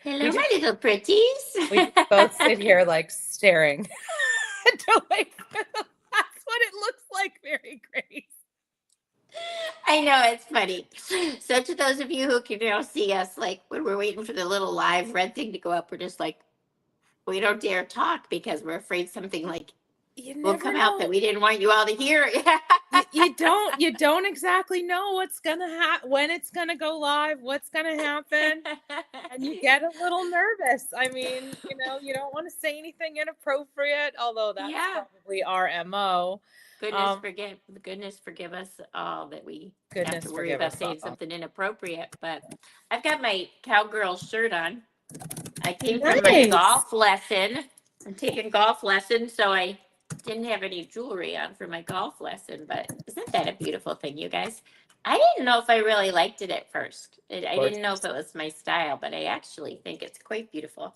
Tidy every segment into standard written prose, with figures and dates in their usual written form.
Hello, my little pretties. We just both sit here like staring. That's what it looks like, Mary Grace. I know, it's funny. So to those of you who can now see us, like when we're waiting for the little live red thing to go up, we're just like, we don't dare talk because we're afraid something like You will never come out that know. we didn't want you all to hear. You don't exactly know what's gonna happen, when it's gonna go live, what's gonna happen, and you get a little nervous. I mean, you don't want to say anything inappropriate, although that's Yeah. probably our MO. Um, Goodness forgive us all that we have goodness to worry forgive about us saying all. something inappropriate. But I've got my cowgirl shirt on. I came from my Nice. golf lesson. I'm taking golf lessons, so I didn't have any jewelry on for my golf lesson. But isn't that a beautiful thing, you guys? I didn't know if I really liked it at first. I didn't know if it was my style, but I actually think it's quite beautiful.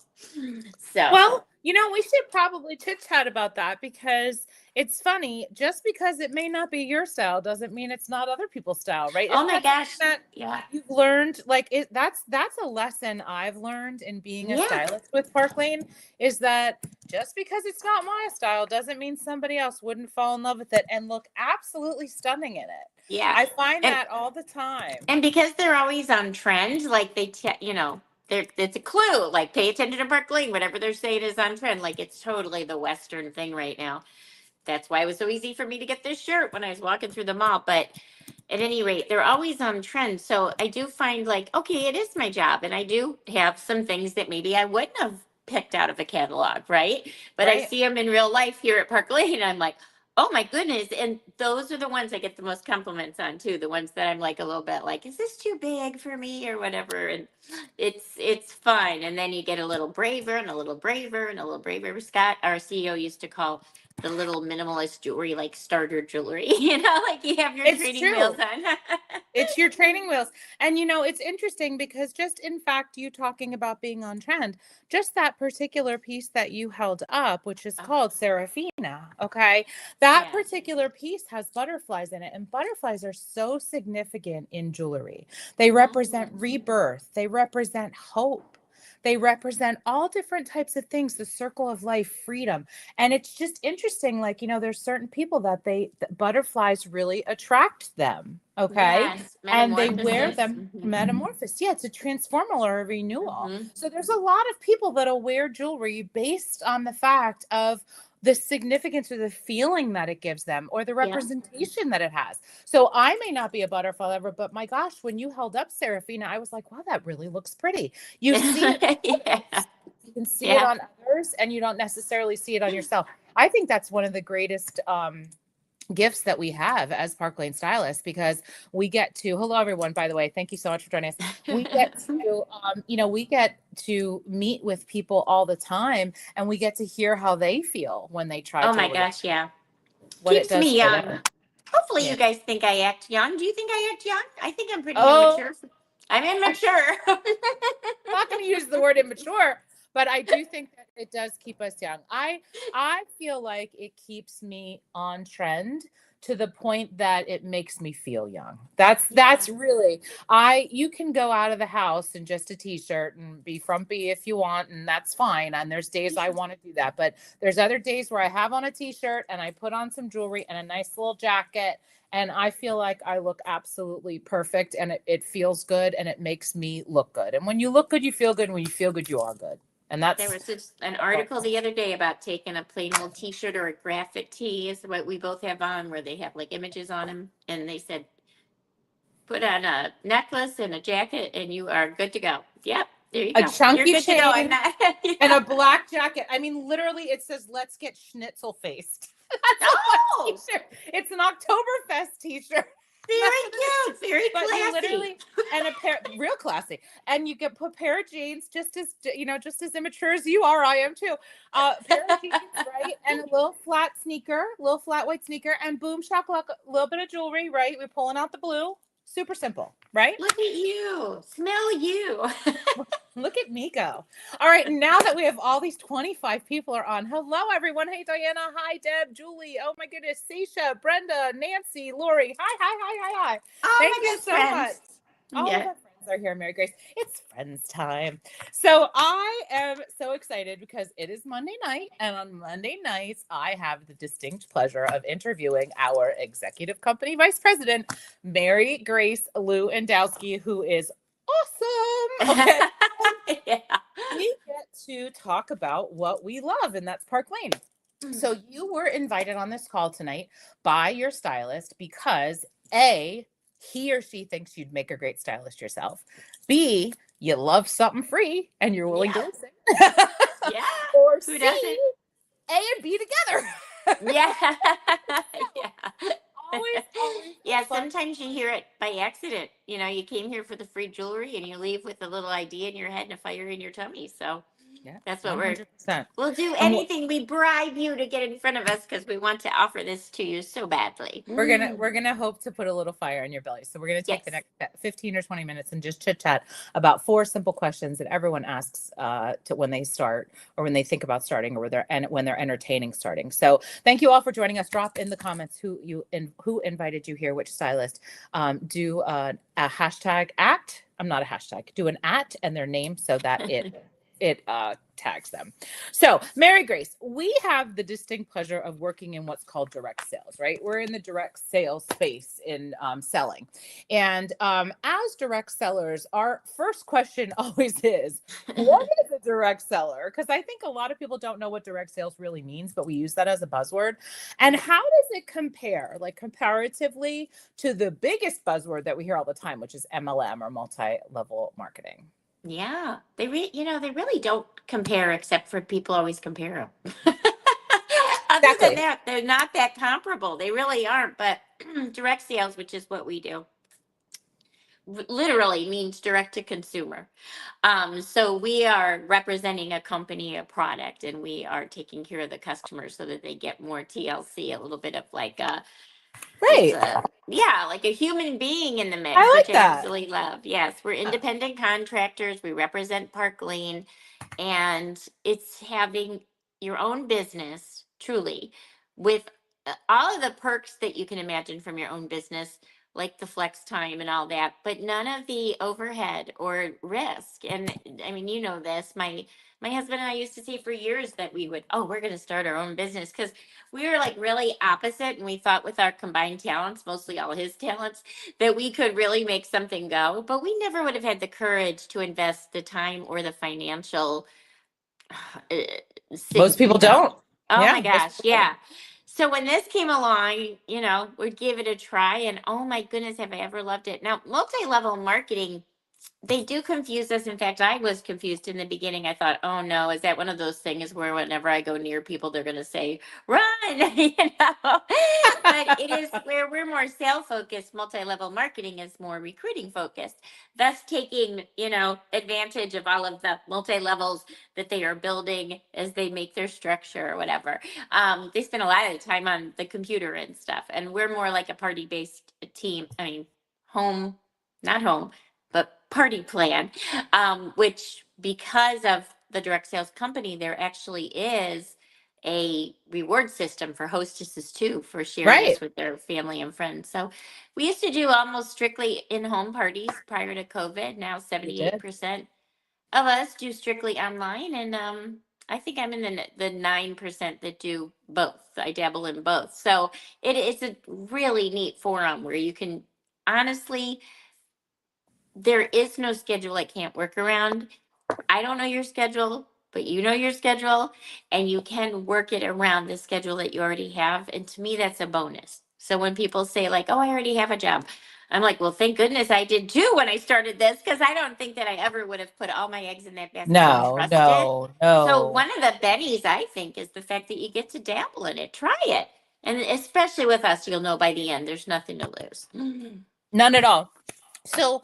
So, Well, we should probably chit chat about that because it's funny. Just because it may not be your style doesn't mean it's not other people's style, right? oh Isn't my that something gosh, that yeah, you've learned? Like that's a lesson I've learned in being a yeah. stylist with Park Lane, is that just because it's not my style doesn't mean somebody else wouldn't fall in love with it and look absolutely stunning in it. Yeah. I find And that all the time. and because they're always on trend, like it's a clue. Like pay attention to Brooklyn. Whatever they're saying is on trend. Like it's totally the Western thing right now. That's why it was so easy for me to get this shirt when I was walking through the mall. But at any rate, they're always on trend. So I do find like, okay, it is my job. And I do have some things that maybe I wouldn't have picked out of a catalog, right? But I Right. see them in real life here at Park Lane. And I'm like, oh my goodness. And those are the ones I get the most compliments on too. The ones that I'm like a little bit like, is this too big for me or whatever? And it's fun. And then you get a little braver and a little braver and a little braver. Scott, our CEO, used to call the little minimalist jewelry like starter jewelry, like you have your It's training wheels true. on. It's your training wheels. And it's interesting because just in fact, you talking about being on trend, just that particular piece that you held up, which is Oh, called Serafina. Okay. That yeah. particular piece has butterflies in it, and butterflies are so significant in jewelry. They represent Mhm. rebirth, they represent hope. They represent all different types of things, the circle of life, freedom. And it's just interesting. Like, there's certain people that butterflies really attract them. Okay. Yes, And they wear metamorphosis. them metamorphosis. Yeah, it's a transformal or a renewal. Hmm. So there's a lot of people that'll wear jewelry based on the fact of the significance or the feeling that it gives them or the Yeah. representation that it has. So I may not be a butterfly lover, but my gosh, when you held up Serafina, I was like, wow, that really looks pretty. You see it on Yeah. others, you can see it Yeah. on others, and you don't necessarily see it on yourself. I think that's one of the greatest gifts that we have as Park Lane stylists, because we get to, hello everyone, by the way, thank you so much for joining us. We get to we get to meet with people all the time, and we get to hear how they feel when they try Oh my jewelry, gosh, yeah. what it Keeps does me for young. them. Hopefully Yeah. you guys think I act young. Do you think I act young? I think I'm pretty Oh, immature. I'm immature. not going to use the word immature, but I do think that it does keep us young. I feel like it keeps me on trend to the point that it makes me feel young. That's Yeah. really, you can go out of the house in just a t-shirt and be frumpy if you want, and that's fine. And there's days I want to do that, but there's other days where I have on a t-shirt and I put on some jewelry and a nice little jacket, and I feel like I look absolutely perfect, and it feels good, and it makes me look good. And when you look good, you feel good. And when you feel good, you are good. And There that's was just an article the other day about taking a plain old T-shirt or a graphic tee, is what we both have on, where they have like images on them, and they said, put on a necklace and a jacket, and you are good to go. Yep, there you a go. You're chunky good to go. I'm chain not. and Yeah. a black jacket. I mean, literally, it says, let's get schnitzel faced. That's on my Oh, t-shirt. It's an Oktoberfest t-shirt. That's what it very is. cute, very But you classy. literally, and a pair, real classy, and you get put pair of jeans, just as just as immature as you are. I am too. Pair of jeans, right, and a little flat sneaker, little flat white sneaker, and boom shakalaka, a little bit of jewelry, right? We're pulling out the blue. Super simple, right? Look at you, smell you. Look at me go. All right, now that we have all these 25 people are on. Hello, everyone. Hey, Diana. Hi, Deb, Julie. Oh, my goodness. Seisha, Brenda, Nancy, Lori. Hi, hi, hi, hi, hi. All Thank my you best so much. friends. All of Yeah. our friends. Are here, Mary Grace. It's friends time. So I am so excited because it is Monday night, and on Monday nights, I have the distinct pleasure of interviewing our executive company vice president, Mary Grace Lewandowski, who is awesome. Okay. Yeah. We get to talk about what we love, and that's Park Lane. So you were invited on this call tonight by your stylist because A, he or she thinks you'd make a great stylist yourself. B, you love something free and you're willing to Yeah. listen. Yeah. Or Who C, doesn't? A and B together. Yeah. So, Yeah. always Yeah, fun. sometimes you hear it by accident. You know, you came here for the free jewelry and you leave with a little idea in your head and a fire in your tummy. So Yeah, that's what 100%. we'll do And anything. We bribe you to get in front of us because we want to offer this to you so badly. we're gonna hope to put a little fire in your belly. So we're gonna take the Yes. next 15 or 20 minutes and just chit chat about 4 simple questions that everyone asks to when they start or when they think about starting or when they're entertaining starting. So thank you all for joining us. Drop in the comments who invited you here, which stylist. Do a hashtag at. I'm not a hashtag. Do an at and their name so that it tags them. So, Mary Grace, we have the distinct pleasure of working in what's called direct sales, right? We're in the direct sales space in selling. And as direct sellers, our first question always is, what is a direct seller? Because I think a lot of people don't know what direct sales really means, but we use that as a buzzword. And how does it compare, like comparatively, to the biggest buzzword that we hear all the time, which is MLM or multi-level marketing? Yeah, they really don't compare except for people always compare them. Other than Exactly. that, they're not that comparable. They really aren't. But direct sales, which is what we do, literally means direct to consumer. So we are representing a company, a product, and we are taking care of the customer so that they get more TLC, a little bit of like it's Right. a yeah, like a human being in the I mix, which like I that. absolutely love. Yes, we're independent contractors. We represent Park Lane, and it's having your own business truly with all of the perks that you can imagine from your own business, like the flex time and all that, but none of the overhead or risk. And I mean, you know this, my husband and I used to say for years that we're going to start our own business because we were like really opposite, and we thought with our combined talents, mostly all his talents, that we could really make something go, but we never would have had the courage to invest the time or the financial uh, Most people you know. don't. Oh my Yeah, most gosh, people don't. yeah. So when this came along, we'd give it a try, and oh my goodness, have I ever loved it. Now, multi-level marketing, they do confuse us. In fact, I was confused in the beginning. I thought, oh no, is that one of those things where whenever I go near people, they're going to say, run, But it is where we're more sales focused. Multi level marketing is more recruiting focused, thus taking, advantage of all of the multi levels that they are building as they make their structure or whatever. They spend a lot of the time on the computer and stuff. And we're more like a party based team. I mean, home, not home, but party plan, which because of the direct sales company, there actually is a reward system for hostesses too for sharing Right. us with their family and friends. So we used to do almost strictly in-home parties prior to COVID. Now You did. 78% of us do strictly online, and I think I'm in the 9% that do both. I dabble in both. So it's a really neat forum where you can honestly, there is no schedule I can't work around. I don't know your schedule, but you know your schedule, and you can work it around the schedule that you already have. And to me, that's a bonus. So when people say, like, oh, I already have a job, I'm like, well, thank goodness I did too when I started this, because I don't think that I ever would have put all my eggs in that basket and No, trusted. no, So no. one of the bennies, I think, is the fact that you get to dabble in it, try it. And especially with us, you'll know by the end, there's nothing to lose. None at all. So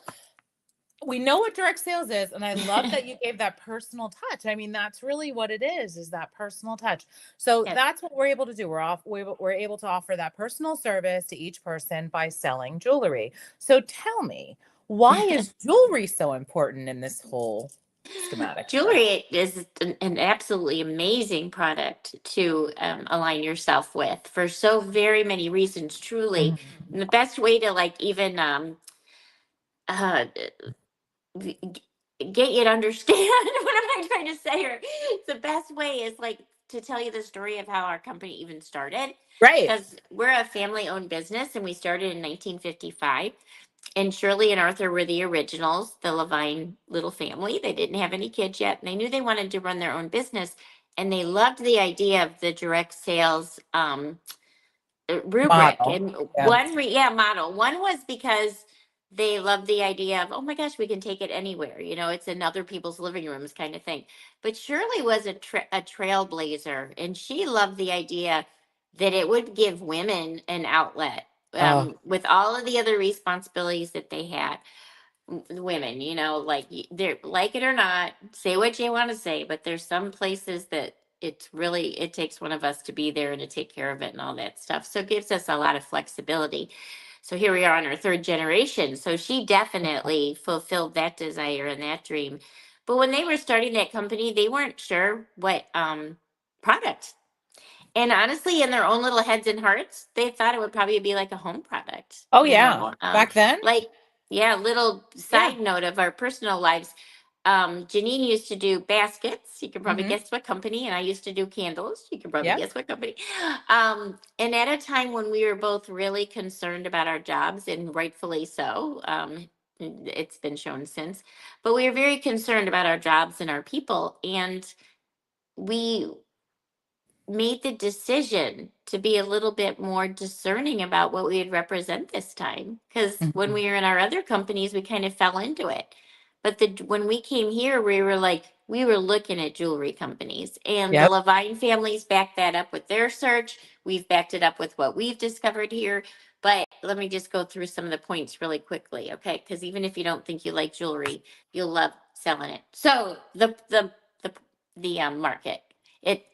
we know what direct sales is, and I love that you gave that personal touch. I mean, that's really what it is that personal touch. So Yes. that's what we're able to do. We're able to offer that personal service to each person by selling jewelry. So tell me, why is jewelry so important in this whole schematic here? Jewelry is an absolutely amazing product to align yourself with for so very many reasons, truly. Mhm. And the best way to like even uh, get you to understand what am I trying to say here. The best way is like to tell you the story of how our company even started, Right. because we're a family owned business and we started in 1955. And Shirley and Arthur were the originals, the Levine little family. They didn't have any kids yet, and they knew they wanted to run their own business. And they loved the idea of the direct sales rubric. Model. And Yeah. model. One was because they loved the idea of, oh my gosh, we can take it anywhere. It's in other people's living rooms kind of thing. But Shirley was a trailblazer, and she loved the idea that it would give women an outlet, Oh, with all of the other responsibilities that they had. Women, like they're, like it or not, say what you want to say, but there's some places that it takes one of us to be there and to take care of it and all that stuff. So it gives us a lot of flexibility. So here we are on our third generation. So she definitely fulfilled that desire and that dream. But when they were starting that company, they weren't sure what product. And honestly, in their own little heads and hearts, they thought it would probably be like a home product, oh yeah. Back then? like, yeah, little Yeah. side note of our personal lives. Janine used to do baskets. You can probably Mm-hmm. guess what company. And I used to do candles. You can probably Yep. guess what company. And at a time when we were both really concerned about our jobs, and rightfully so, it's been shown since, but we were very concerned about our jobs and our people. And we made the decision to be a little bit more discerning about what we would represent this time. Because when Mhm. we were in our other companies, we kind of fell into it. But when we came here, we were looking at jewelry companies, and the Yep. Levine families backed that up with their search. We've backed it up with what we've discovered here. But let me just go through some of the points really quickly, okay? Because even if you don't think you like jewelry, you'll love selling it. So the market,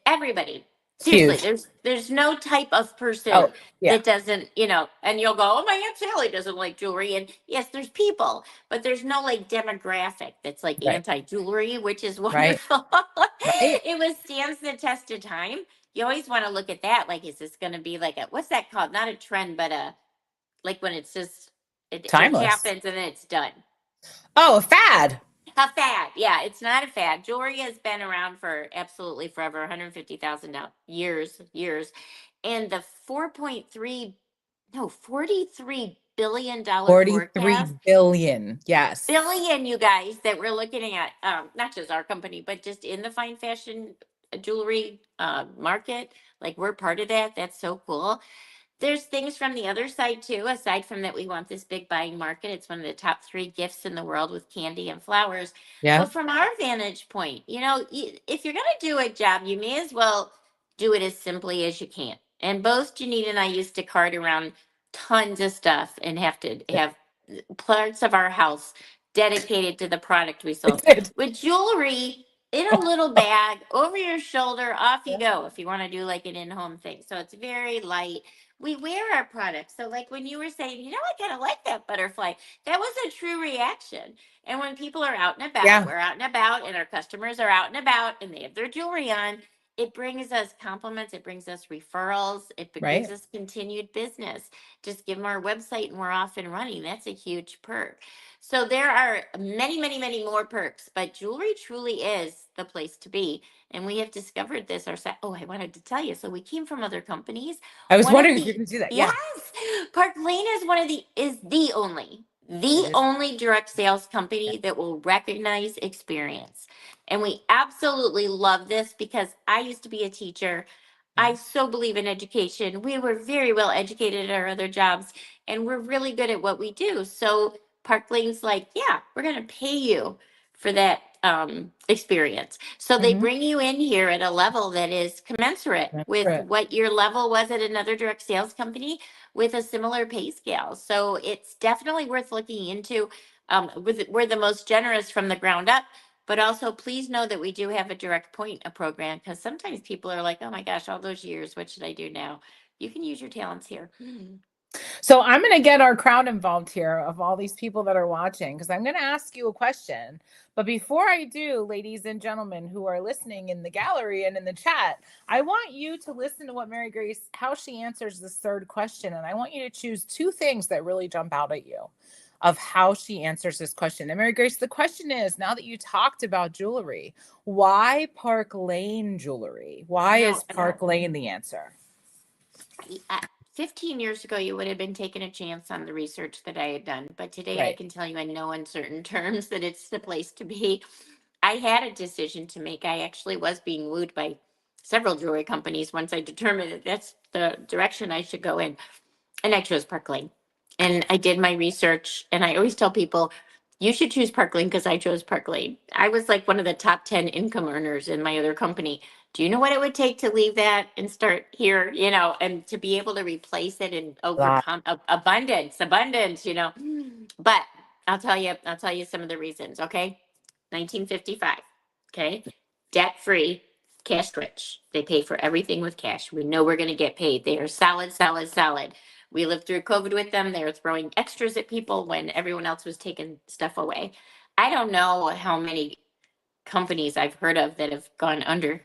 everybody. It's Seriously, huge. there's no type of Oh, person yeah. that doesn't, and you'll go, oh, my Aunt Sally doesn't like jewelry. And yes, there's people, but there's no like demographic that's like Right. anti-jewelry, which is Right. wonderful. Right. It withstands the test of time. You always want to look at that. Like, is this going to be like what's that called? Not a trend, but like when it's just, it Timeless. happens and then it's done. Oh, fad. A fad. Yeah, it's not a fad. Jewelry has been around for absolutely forever, 150,000 years. And the 4.3, no, $43 billion 43 forecast, billion. Yes. billion, you guys, that we're looking at, not just our company, but just in the fine fashion jewelry market. Like, we're part of that. That's so cool. There's things from the other side too. Aside from that, we want this big buying market. It's one of the top three gifts in the world with candy and flowers. Yeah. But from our vantage point, if you're going to do a job, you may as well do it as simply as you can. And both Janine and I used to cart around tons of stuff and have to have parts of our house dedicated to the product we It sold. did. With jewelry in a little bag over your shoulder, off you go if you want to do like an in-home thing. So it's very light. We wear our products. So like when you were saying, I kind of like that butterfly, that was a true reaction. And when people are out and about, Yeah. we're out and about, and our customers are out and about and they have their jewelry on, it brings us compliments, it brings us referrals, it brings Right. us continued business. Just give them our website and we're off and running. That's a huge perk. So there are many, many, many more perks, but jewelry truly is the place to be. And we have discovered this ourselves. Oh, I wanted to tell you. So we came from other companies. I was One of wondering if you're the going to do that. Yes, Yeah. Park Lane is It the is. only direct sales company that will recognize experience. And we absolutely love this because I used to be a teacher. Yeah. I so believe in education. We were very well educated at our other jobs, and we're really good at what we do. So Park Lane's like, yeah, we're going to pay you for that experience. So they Mm-hmm. bring you in here at a level that is commensurate That's with right. what your level was at another direct sales company with a similar pay scale. So it's definitely worth looking into. We're the most generous from the ground up, but also please know that we do have a direct point a program, because sometimes people are like, oh my gosh, all those years, what should I do now? You can use your talents here. So I'm going to get our crowd involved here of all these people that are watching because I'm going to ask you a question. But before I do, ladies and gentlemen who are listening in the gallery and in the chat, I want you to listen to what Mary Grace, how she answers this third question. And I want you to choose two things that really jump out at you. of how she answers this question. And Mary Grace, the question is, now that you talked about jewelry, why Park Lane jewelry? Why is Park Lane the answer? 15 years ago, you would have been taking a chance on the research that I had done. But today I Right. can tell you in no uncertain terms that it's the place to be. I had a decision to make. I actually was being wooed by several jewelry companies once I determined that that's the direction I should go in. And I chose Park Lane. And I did my research. And I always tell people, you should choose Park Lane because I chose Park Lane. I was like one of the top 10 income earners in my other company. Do you know what it would take to leave that and start here, and to be able to replace it and Lot. overcome abundance. But I'll tell you some of the reasons, okay? 1955, okay? Debt free, cash rich. They pay for everything with cash. We know we're going to get paid. They are solid, solid, solid. We lived through COVID with them. They were throwing extras at people when everyone else was taking stuff away. I don't know how many companies I've heard of that have gone under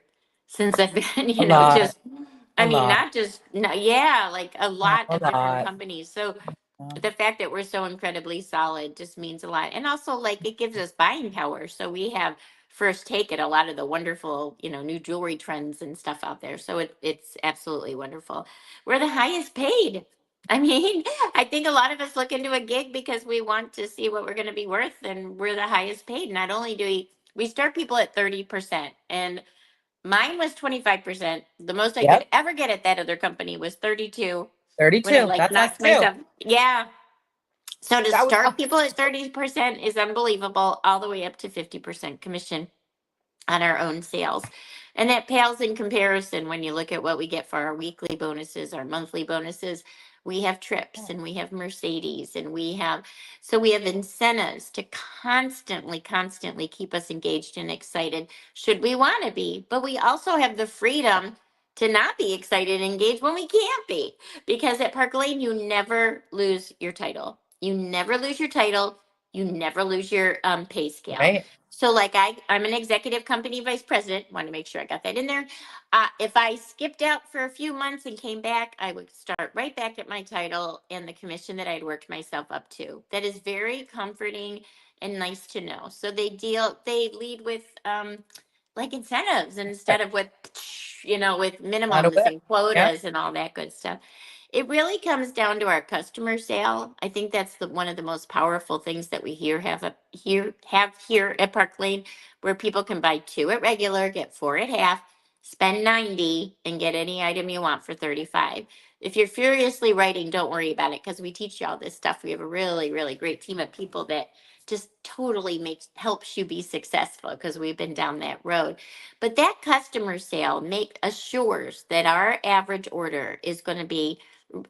since I've been, A lot. just, A I mean, lot. not just, no, yeah, like a lot A of different lot. companies. So Yeah. the fact that we're so incredibly solid just means a lot. And also, like, it gives us buying power. So we have first take at a lot of the wonderful, new jewelry trends and stuff out there. So it's absolutely wonderful. We're the highest paid. I mean, I think a lot of us look into a gig because we want to see what we're going to be worth, and we're the highest paid. Not only do we start people at 30%, and mine was 25%. The most I could Yep. ever get at that other company was 32 when I 32. like That's us knocked too. myself. Yeah. So to That was start people at 30% is unbelievable, all the way up to 50% commission on our own sales. And that pales in comparison when you look at what we get for our weekly bonuses, our monthly bonuses. We have trips and we have Mercedes and we have incentives to constantly keep us engaged and excited should we want to be. But we also have the freedom to not be excited and engaged when we can't be. Because at Park Lane, you never lose your title. You never lose your title. You never lose your pay scale. right. So like I'm an executive company vice president. Want to make sure I got that in there. If I skipped out for a few months and came back, I would start right back at my title and the commission that I'd worked myself up to. That is very comforting and nice to know. So they lead with like incentives instead of with Not a minimums whip. and Yep. quotas and all that good stuff. It really comes down to our customer sale. I think that's one of the most powerful things that we have here at Park Lane, where people can buy 2 at regular, get 4 at half, spend 90, and get any item you want for 35. If you're furiously writing, don't worry about it because we teach you all this stuff. We have a really, really great team of people that just totally helps you be successful because we've been down that road. But that customer sale assures that our average order is going to be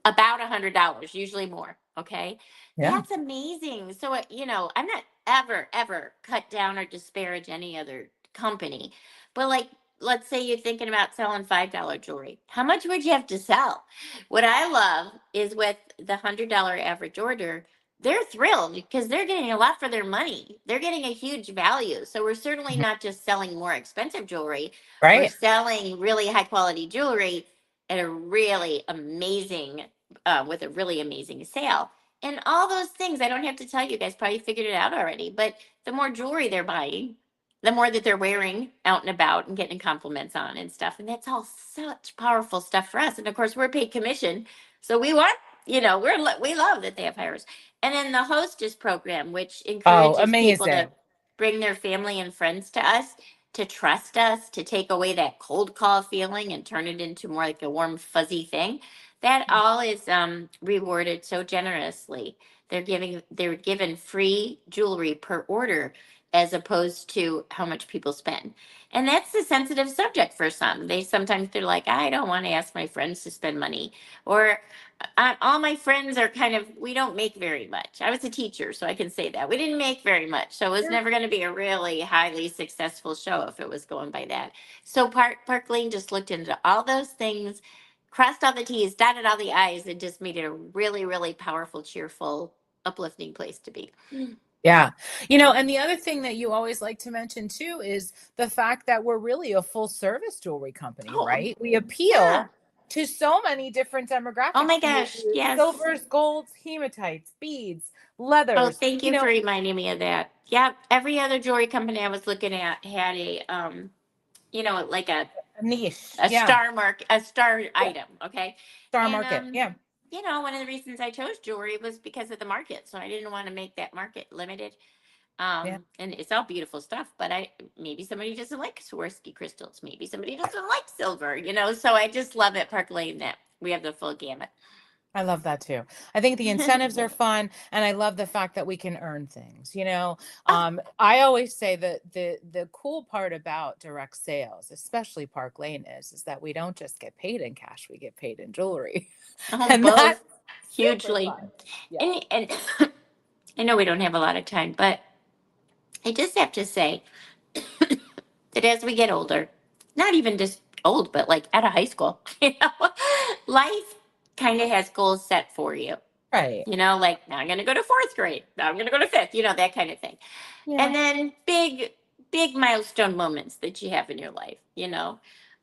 about $100, usually more. Okay. Yeah. That's amazing. So, I'm not ever cut down or disparage any other company, but like, let's say you're thinking about selling $5 jewelry. How much would you have to sell? What I love is with the $100 average order, they're thrilled because they're getting a lot for their money. They're getting a huge value. So we're certainly Mhm. not just selling more expensive jewelry. We're Right. selling really high quality jewelry at a really amazing, with a really amazing sale. And all those things, I don't have to tell you guys, probably figured it out already. But the more jewelry they're buying, the more that they're wearing out and about and getting compliments on and stuff. And that's all such powerful stuff for us. And of course, we're paid commission. So we want, we love that they have hires. And then the hostess program, which Oh, encourages people to amazing. bring their family and friends to us, to trust us, to take away that cold call feeling and turn it into more like a warm, fuzzy thing. That all is rewarded so generously. They're given free jewelry per order as opposed to how much people spend. And that's a sensitive subject for some. They're like, I don't want to ask my friends to spend money. Or all my friends are we don't make very much. I was a teacher, so I can say that. We didn't make very much. So it was Yeah. never going to be a really highly successful show if it was going by that. So Park Lane just looked into all those things, crossed all the T's, dotted all the I's, and just made it a really, really powerful, cheerful, uplifting place to be. Yeah. And the other thing that you always like to mention too is the fact that we're really a full service jewelry company, Oh, right? We yeah. appeal to so many different Oh my demographics. gosh, yes. Silvers, golds, hematites, beads, Oh, leathers, thank you for reminding me of that. Yep, every other jewelry company I was looking at had a like a niche. a Yeah. star mark, a star Yeah. item, okay? Star And market. Yeah. one of the reasons I chose jewelry was because of the market. So I didn't want to make that market limited. Yeah. And it's all beautiful stuff, but maybe somebody doesn't like Swarovski crystals, maybe somebody doesn't like silver, so I just love at Park Lane that we have the full gamut. I love that too. I think the incentives are fun, and I love the fact that we can earn things. Oh, I always say that the cool part about direct sales, especially Park Lane, is that we don't just get paid in cash; we get paid in jewelry, oh, and that's both super hugely. fun. Yeah. And I know we don't have a lot of time, but I just have to say that as we get older, not even just old, but like out of high school, life kind of has goals set for you. Right. Like now I'm going to go to fourth grade. Now I'm going to go to fifth, that kind of thing. Yeah. And then big milestone moments that you have in your life,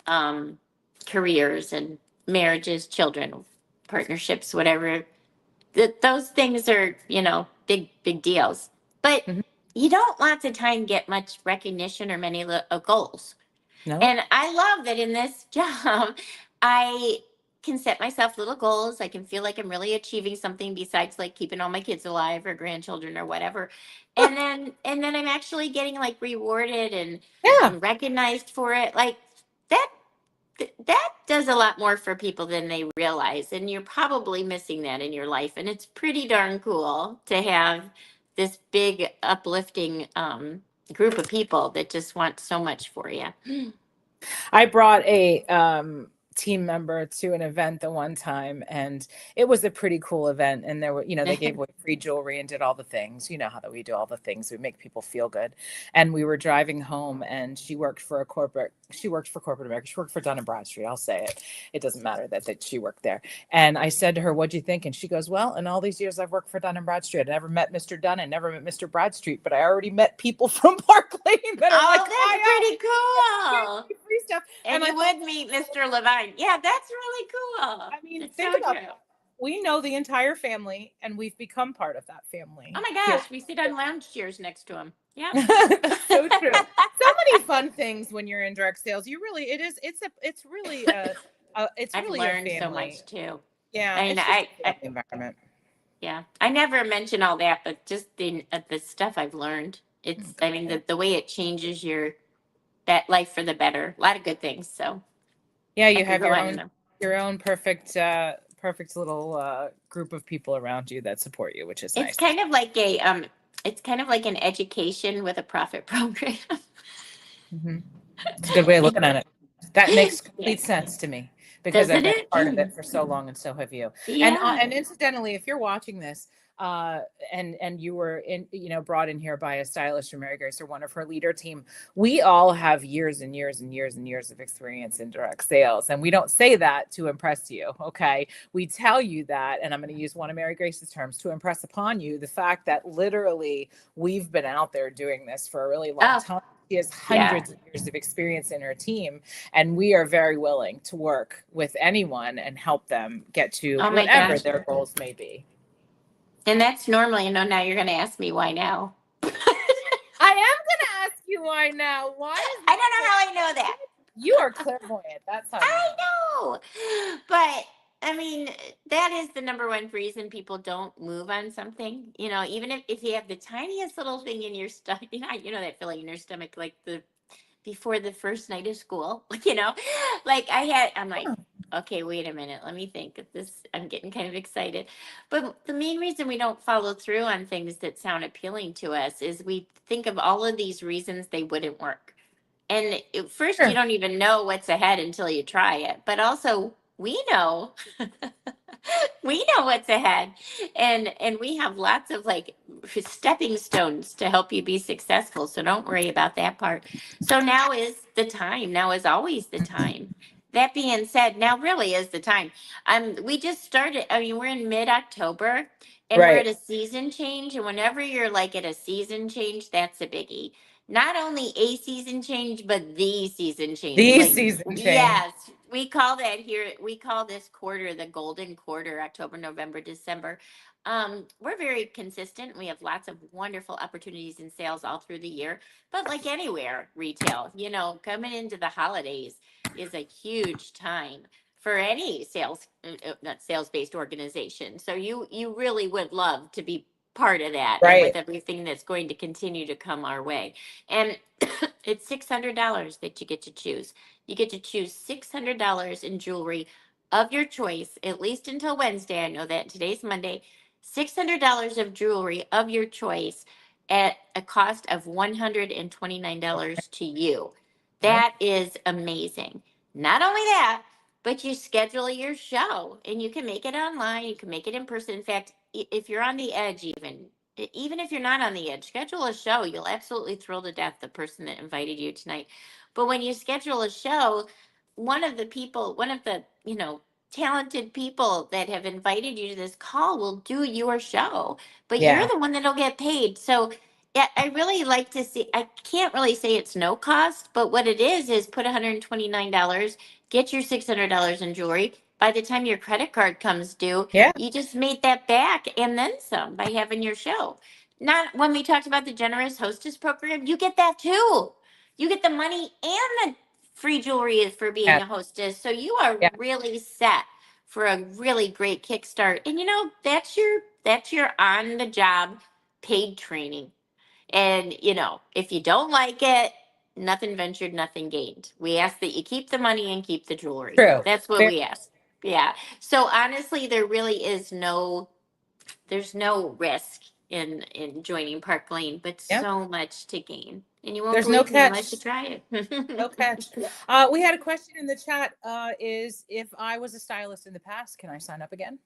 um, careers and marriages, children, partnerships, whatever. Those things are, big deals. But Mhm. you don't lots of time get much recognition or many goals. No. And I love that in this job, I can set myself little goals. I can feel like I'm really achieving something besides like keeping all my kids alive or grandchildren or whatever. And then I'm actually getting like rewarded and Yeah. and recognized for it. Like that that does a lot more for people than they realize. And you're probably missing that in your life. And it's pretty darn cool to have this big uplifting group of people that just want so much for you. I brought a team member to an event the one time, and it was a pretty cool event. And there were, they gave away free jewelry and did all the things. You know how that we do all the things. We make people feel good. And we were driving home, and she worked for corporate America. She worked for Dun& Bradstreet. I'll say it. It doesn't matter that she worked there. And I said to her, "What'd you think?" And she goes, "Well, in all these years I've worked for Dun& Bradstreet, I never met Mr. Dunn, I never met Mr. Bradstreet, but I already met people from Park Lane that are like, Oh, that's pretty cool. free stuff." And I you thought, would meet Mr. Levine. Yeah, that's really cool. I mean, It's think so about true. that. We know the entire family, and we've become part of that Oh family my here. gosh, we sit on lounge chairs next to him. Yeah. That's so true. So many fun things when you're in direct sales. It's I've really a learned so family. much too. Yeah, I mean, it's just a family environment. yeah, I never mention all that, but just the stuff I've learned. I mean, the way it changes that life for the better. A lot of good things. So Yeah, I you could have go on and on. your own perfect little group of people around you that support you, which is It's nice. kind of like it's kind of like an education with a profit program. Mhm. It's a good way of looking at it. That makes Yeah, complete sense to me because I've doesn't been a it? part of it for so long, and so have you. Yeah. And incidentally, if you're watching this, and you were brought in here by a stylist from Mary Grace or one of her leader team, we all have years and years and years and years of experience in direct sales, and we don't say that to impress you. Okay, we tell you that, and I'm going to use one of Mary Grace's terms, to impress upon you the fact that literally we've been out there doing this for a really long Oh, time. She has yeah. hundreds of years of experience in her team, and we are very willing to work with anyone and help them get to Oh my whatever gosh. their goals may be. And that's normally, now you're going to ask me why now. I am going to ask you why now. Why is I don't know how I know that. you are clairvoyant? That's how you I know. know. But I mean, that is the number one reason people don't move on something. Even if you have the tiniest little thing in your stomach, that feeling in your stomach, like before the first night of school, like I'm like, okay, wait a minute, let me think of this. I'm getting kind of excited. But the main reason we don't follow through on things that sound appealing to us is we think of all of these reasons they wouldn't work. And at first, you Sure. don't even know what's ahead until you try it. But also, we know, we know what's ahead, and we have lots of like stepping stones to help you be successful. So don't worry about that part. So now is the time. Now is always the time. That being said, now really is the time. We just started. I mean, we're in mid-October, and we're at Right. a season change. And whenever you're like at a season change, that's a biggie. Not only a season change, but the season change. The Like, season change. yes, we call that here, we call this quarter the golden quarter, October, November, December. We're very consistent. We have lots of wonderful opportunities and sales all through the year. But like anywhere, retail, coming into the holidays is a huge time for any sales, not sales-based organization. So you really would love to be part of that, and with Right. everything that's going to continue to come our way. And it's $600 that you get to choose. You get to choose $600 in jewelry of your choice, at least until Wednesday. I know that today's Monday. $600 of jewelry of your choice at a cost of $129 to you. Yep. That is amazing. Not only that, but you schedule your show and you can make it online, you can make it in person. In fact, if you're on the edge, even if you're not on the edge, schedule a show. You'll absolutely thrill to death the person that invited you tonight. But when you schedule a show, one of the talented people that have invited you to this call will do your show, but you're Yeah. the one that'll get paid. So yeah, I really like to see, I can't really say it's no cost, but what it is put $129, get your $600 in jewelry. By the time your credit card comes due, Yeah. you just made that back and then some by having your show. Not when we talked about the generous hostess program, you get that too. You get the money and the free jewelry for being Yeah. a hostess. So you are Yeah. really set for a really great kickstart. And that's your on the job paid training. And if you don't like it, nothing ventured, nothing gained. We ask that you keep the money and keep the jewelry. True. That's what Very we ask. Yeah. So honestly, there's no risk in joining Park Lane, but Yep. so much to gain. And you won't There's no believe me unless you catch. try No it. catch. We had a question in the chat. Is if I was a stylist in the past, can I sign up again?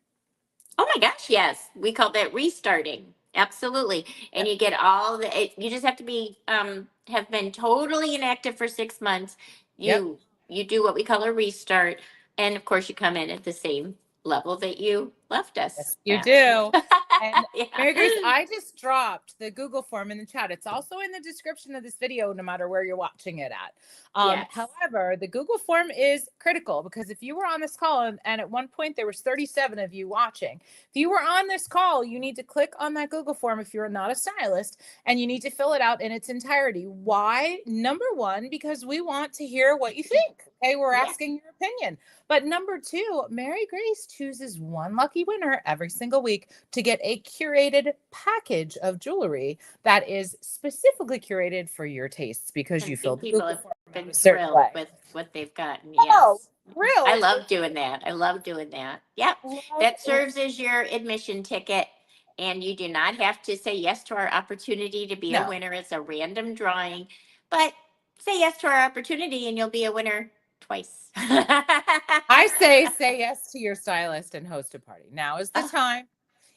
Oh my gosh, yes. We call that restarting. Absolutely. And Yep. you get you just have to be have been totally inactive for 6 months. Yep. You do what we call a restart. And of course you come in at the same level that you left us Yes, you at. do. And Yeah. Mary Grace, I just dropped the Google form in the chat. It's also in the description of this video, no matter where you're watching it at. Yes. However, the Google form is critical because if you were on this call and at one point there was 37 of you watching, if you were on this call, you need to click on that Google form if you're not a stylist and you need to fill it out in its entirety. Why? Number one, because we want to hear what you think. Okay, we're Yeah. asking your opinion. But number two, Mary Grace chooses one lucky winner every single week to get a curated package of jewelry that is specifically curated for your tastes because And you see, filled the people Google have form out been a certain thrilled way. with what they've gotten. Oh, Yes. I thrilled. love doing that. I love doing that. Yep. That serves as your admission ticket. And you do not have to say yes to our opportunity to be a No. winner. It's a random drawing. But say yes to our opportunity and you'll be a winner twice. I say yes to your stylist and host a party. Now is the time.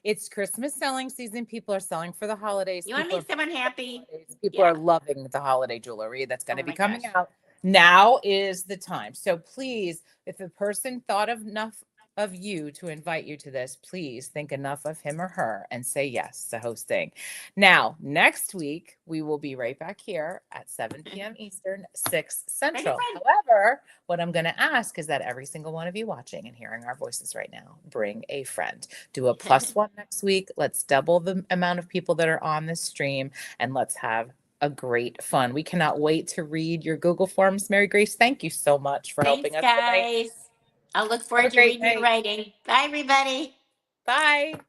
It's Christmas selling season. People are selling for the holidays. You want to make someone happy? People Yeah. are loving the holiday jewelry that's going to Oh be my coming gosh. out. Now is the time. So please, if a person thought of enough of you to invite you to this, please think enough of him or her and say yes to hosting. Now, next week, we will be right back here at 7 p.m. Eastern, 6 Central. However, what I'm going to ask is that every single one of you watching and hearing our voices right now, bring a friend. Do a +1 next week. Let's double the amount of people that are on this stream and let's have a great fun. We cannot wait to read your Google Forms. Mary Grace, thank you so much for helping us Thanks, today. guys. I'll look forward to reading your writing. Bye, everybody. Bye.